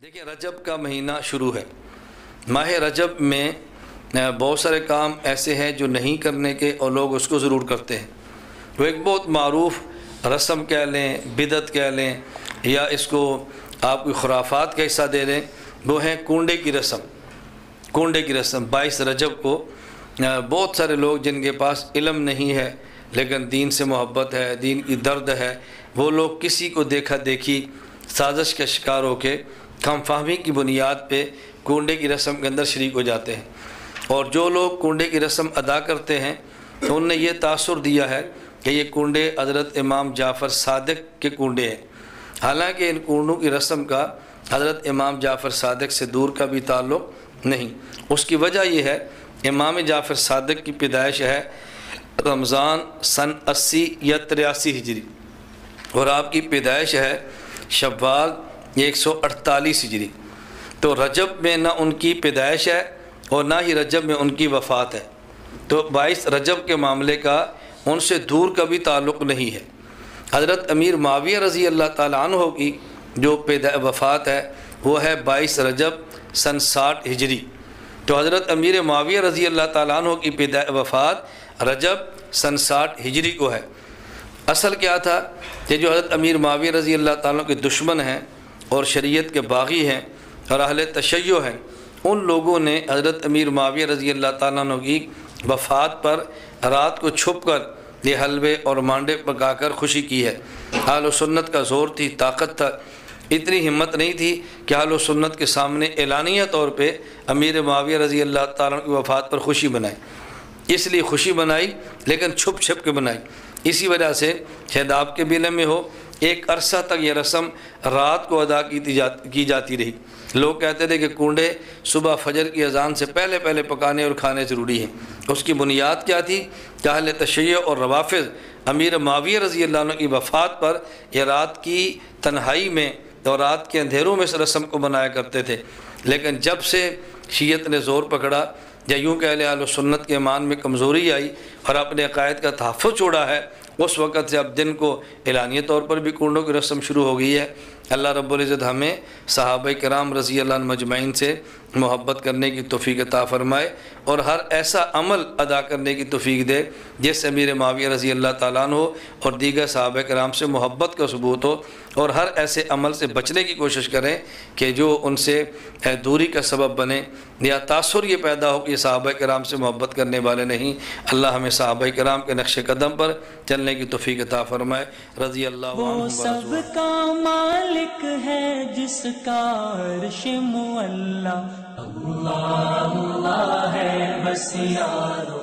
دیکھیں رجب کا مہینہ شروع ہے۔ ماہ رجب میں بہت سارے کام ایسے ہیں جو نہیں کرنے کے اور لوگ اس کو ضرور کرتے ہیں۔ وہ ایک بہت معروف رسم کہہ لیں، بدعت کہہ لیں، یا اس کو آپ کوئی خرافات کا حصہ دے لیں، وہ ہیں کنڈے کی رسم۔ کنڈے کی رسم 22 رجب کو بہت سارے لوگ جن کے پاس علم نہیں ہے لیکن دین سے محبت ہے، دین کی درد ہے، وہ لوگ کسی کو دیکھا دیکھی سازش کا شکار ہو کے کم فہمی کی بنیاد پہ کنڈے کی رسم کے اندر شریک ہو جاتے ہیں۔ اور جو لوگ کنڈے کی رسم ادا کرتے ہیں تو ان نے یہ تاثر دیا ہے کہ یہ کنڈے حضرت امام جعفر صادق کے کنڈے ہیں، حالانکہ ان کنڈوں کی رسم کا حضرت امام جعفر صادق سے دور کا بھی تعلق نہیں۔ اس کی وجہ یہ ہے امام جعفر صادق کی پیدائش ہے رمضان سن 80 یا 83 ہجری، اور آپ کی پیدائش ہے شوال 148 ہجری۔ تو رجب میں نہ ان کی پیدائش ہے اور نہ ہی رجب میں ان کی وفات ہے، تو 22 رجب کے معاملے کا ان سے دور کا بھی تعلق نہیں ہے۔ حضرت امیر معاویہ رضی اللہ تعالیٰ عنہ کی جو وفات ہے وہ ہے 22 رجب سن 60 ہجری۔ تو حضرت امیر معاویہ رضی اللہ تعالیٰ عنہ کی وفات رجب سن 60 ہجری کو ہے۔ اصل کیا تھا کہ جو حضرت امیر معاویہ رضی اللہ تعالیٰ کے دشمن ہیں اور شریعت کے باغی ہیں اور اہل تشیع ہیں، ان لوگوں نے حضرت امیر معاویہ رضی اللہ تعالیٰ عنہ کی وفات پر رات کو چھپ کر یہ حلوے اور مانڈے پکا کر خوشی کی ہے۔ اہل سنت کا زور تھی، طاقت تھا، اتنی ہمت نہیں تھی کہ اہل سنت کے سامنے اعلانیہ طور پہ امیر معاویہ رضی اللہ تعالیٰ عنہ کی وفات پر خوشی بنائے۔ اس لیے خوشی بنائی لیکن چھپ چھپ کے بنائی۔ اسی وجہ سے شاید آپ کے بیلے میں ہو ایک عرصہ تک یہ رسم رات کو ادا کی جاتی رہی۔ لوگ کہتے تھے کہ کنڈے صبح فجر کی اذان سے پہلے پکانے اور کھانے ضروری ہیں۔ اس کی بنیاد کیا تھی کہ اہل تشیع اور روافض امیر معاویہ رضی اللہ عنہ کی وفات پر یہ رات کی تنہائی میں اور رات کے اندھیروں میں اس رسم کو بنایا کرتے تھے، لیکن جب سے شیعت نے زور پکڑا یا یوں کہہ لیں اہل سنت کے ایمان میں کمزوری آئی اور اپنے عقائد کا تحفظ چھوڑا ہے، اس وقت سے اب دن کو اعلانیہ طور پر بھی کنڈوں کی رسم شروع ہو گئی ہے۔ اللہ رب العزت ہمیں صحابہ کرام رضی اللہ عنہ مجمعین سے محبت کرنے کی توفیق عطا فرمائے اور ہر ایسا عمل ادا کرنے کی توفیق دے جس سے امیر معاویہ رضی اللہ تعالیٰ عنہ اور دیگر صحابہ کرام سے محبت کا ثبوت ہو، اور ہر ایسے عمل سے بچنے کی کوشش کریں کہ جو ان سے دوری کا سبب بنے یا تاثر یہ پیدا ہو کہ یہ صحابہ کرام سے محبت کرنے والے نہیں۔ اللہ ہمیں صحابہ کرام کے نقش قدم پر چلنے کی توفیق عطا فرمائے۔ رضی اللہ عنہ۔ وہ سب کا مالک ہے جس کا عرش معلی، اللہ اللہ ہے بس یارو۔